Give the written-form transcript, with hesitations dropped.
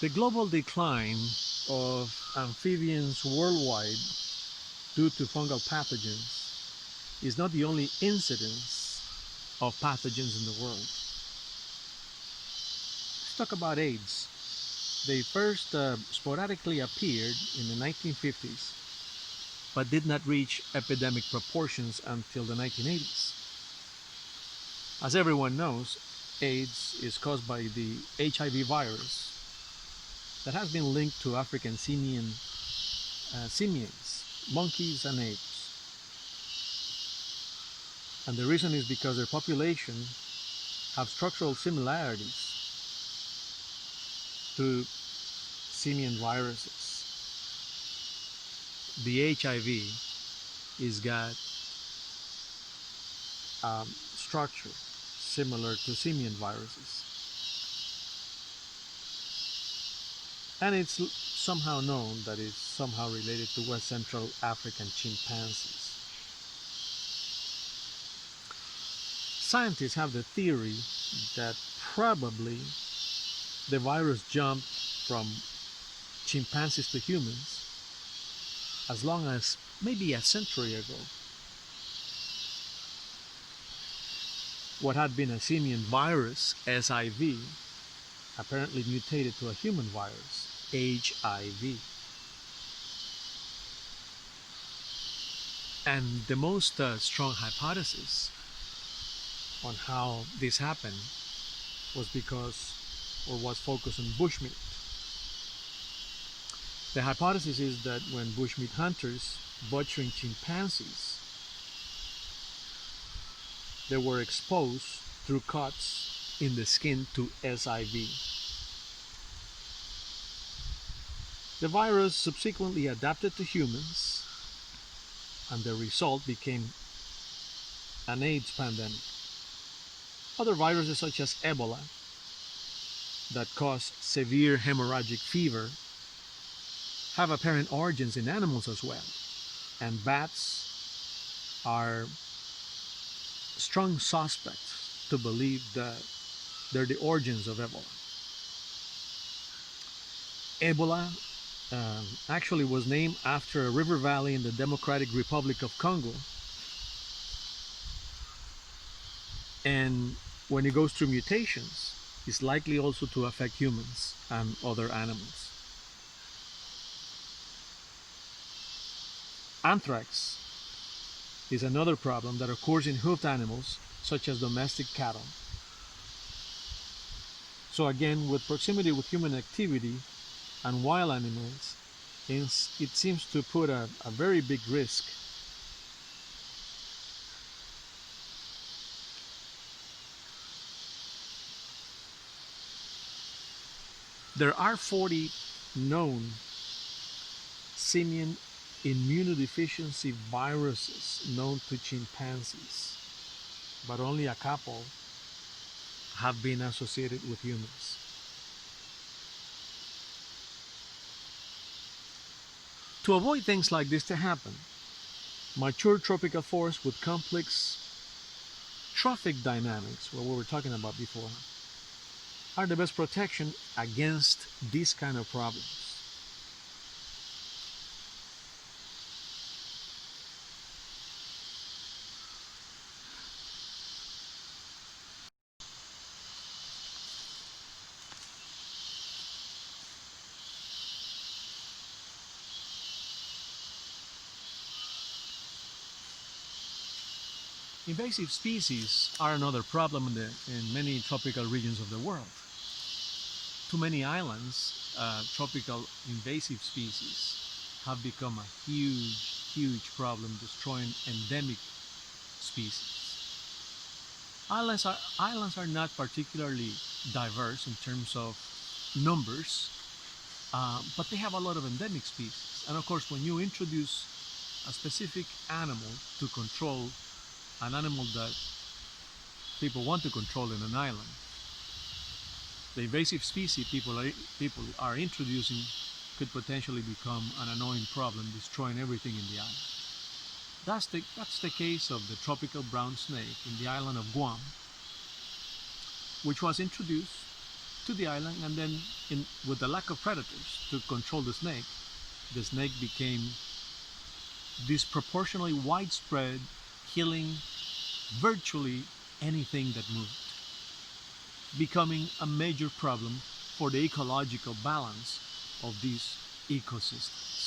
The global decline of amphibians worldwide due to fungal pathogens is not the only incidence of pathogens in the world. Let's talk about AIDS. They first sporadically appeared in the 1950s, but did not reach epidemic proportions until the 1980s. As everyone knows, AIDS is caused by the HIV virus that has been linked to African simians, monkeys and apes. And the reason is because their population have structural similarities to simian viruses. The HIV is got structure similar to simian viruses. And it's somehow known that it's somehow related to West Central African chimpanzees. Scientists have the theory that probably the virus jumped from chimpanzees to humans as long as maybe a century ago. What had been a simian virus, SIV, apparently mutated to a human virus, HIV. And the most strong hypothesis on how this happened was focused on bushmeat. The hypothesis is that when bushmeat hunters butchering chimpanzees, they were exposed through cuts in the skin to SIV. The virus subsequently adapted to humans, and the result became an AIDS pandemic. Other viruses such as Ebola that cause severe hemorrhagic fever have apparent origins in animals as well, and bats are strong suspects to believe that they're the origins of Ebola. Ebola actually was named after a river valley in the Democratic Republic of Congo, and when it goes through mutations, it's likely also to affect humans and other animals. Anthrax is another problem that occurs in hoofed animals such as domestic cattle. So again, with proximity with human activity and wild animals, it seems to put a very big risk. There are 40 known simian immunodeficiency viruses known to chimpanzees, but only a couple have been associated with humans. To avoid things like this to happen, mature tropical forests with complex trophic dynamics, what we were talking about before, are the best protection against these kind of problems. Invasive species are another problem in many tropical regions of the world. Too many islands, tropical invasive species have become a huge problem, destroying endemic species. Islands are not particularly diverse in terms of numbers, but they have a lot of endemic species. And of course, when you introduce a specific animal to control an animal that people want to control in an island, the invasive species people are introducing could potentially become an annoying problem, destroying everything in the island. That's the case of the tropical brown snake in the island of Guam, which was introduced to the island, and then with the lack of predators to control the snake became disproportionately widespread, killing virtually anything that moved, becoming a major problem for the ecological balance of these ecosystems.